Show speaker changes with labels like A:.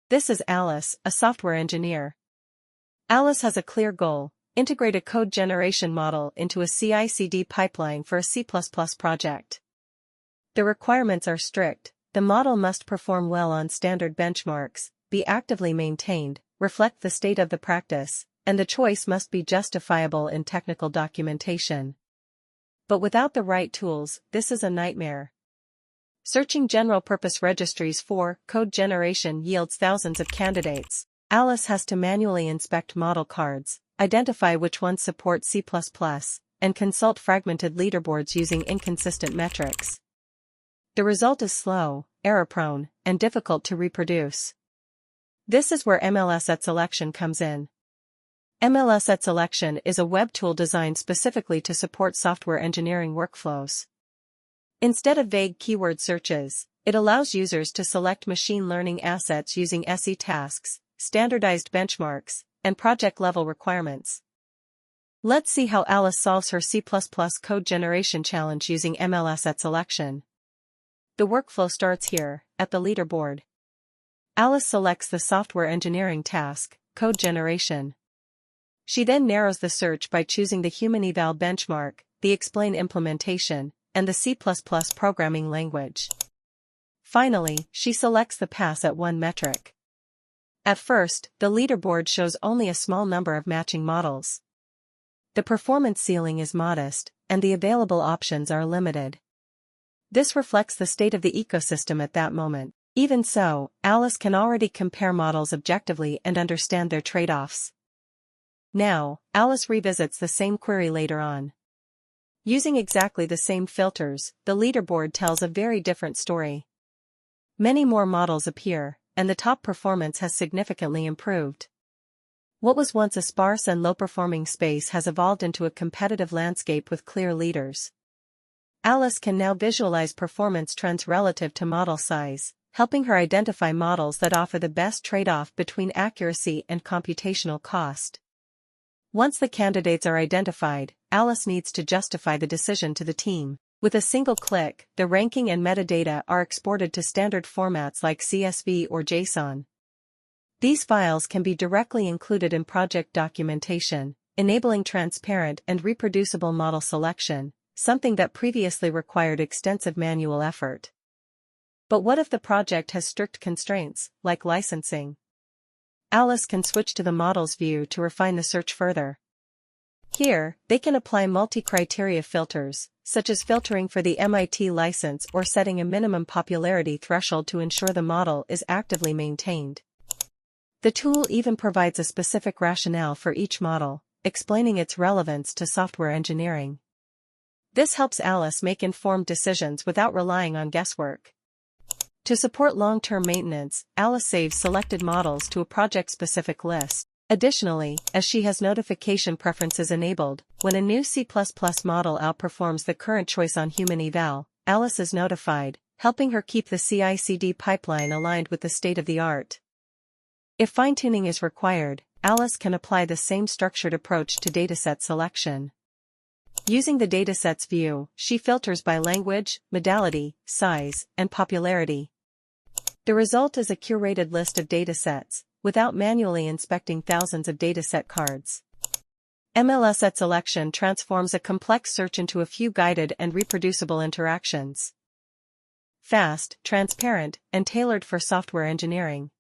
A: This is Alice, a software engineer. Alice has a clear goal: integrate a code generation model into a CI/CD pipeline for a C++ project. The requirements are strict. The model must perform well on standard benchmarks, be actively maintained, reflect the state of the practice, and the choice must be justifiable in technical documentation. But without the right tools, this is a nightmare. Searching general-purpose registries for code generation yields thousands of candidates. Alice has to manually inspect model cards, identify which ones support C++, and consult fragmented leaderboards using inconsistent metrics. The result is slow, error-prone, and difficult to reproduce. This is where MLS@Selection comes in. MLS@Selection is a web tool designed specifically to support software engineering workflows. Instead of vague keyword searches, it allows users to select machine learning assets using SE tasks, standardized benchmarks, and project-level requirements. Let's see how Alice solves her C++ code generation challenge using MLS@Selection. The workflow starts here, at the leaderboard. Alice selects the software engineering task, code generation. She then narrows the search by choosing the human eval benchmark, the explain implementation, and the C++ programming language. Finally, she selects the pass at 1 metric. At first, the leaderboard shows only a small number of matching models. The performance ceiling is modest, and the available options are limited. This reflects the state of the ecosystem at that moment. Even so, Alice can already compare models objectively and understand their trade-offs. Now, Alice revisits the same query later on. Using exactly the same filters, the leaderboard tells a very different story. Many more models appear, and the top performance has significantly improved. What was once a sparse and low-performing space has evolved into a competitive landscape with clear leaders. Alice can now visualize performance trends relative to model size, helping her identify models that offer the best trade-off between accuracy and computational cost. Once the candidates are identified, Alice needs to justify the decision to the team. With a single click, the ranking and metadata are exported to standard formats like CSV or JSON. These files can be directly included in project documentation, enabling transparent and reproducible model selection, something that previously required extensive manual effort. But what if the project has strict constraints, like licensing? Alice can switch to the Models view to refine the search further. Here, they can apply multi-criteria filters, such as filtering for the MIT license or setting a minimum popularity threshold to ensure the model is actively maintained. The tool even provides a specific rationale for each model, explaining its relevance to software engineering. This helps Alice make informed decisions without relying on guesswork. To support long-term maintenance, Alice saves selected models to a project-specific list. Additionally, as she has notification preferences enabled, when a new C++ model outperforms the current choice on human eval, Alice is notified, helping her keep the CI/CD pipeline aligned with the state-of-the-art. If fine-tuning is required, Alice can apply the same structured approach to dataset selection. Using the datasets view, she filters by language, modality, size, and popularity. The result is a curated list of datasets, without manually inspecting thousands of dataset cards. MLS@Selection transforms a complex search into a few guided and reproducible interactions. Fast, transparent, and tailored for software engineering.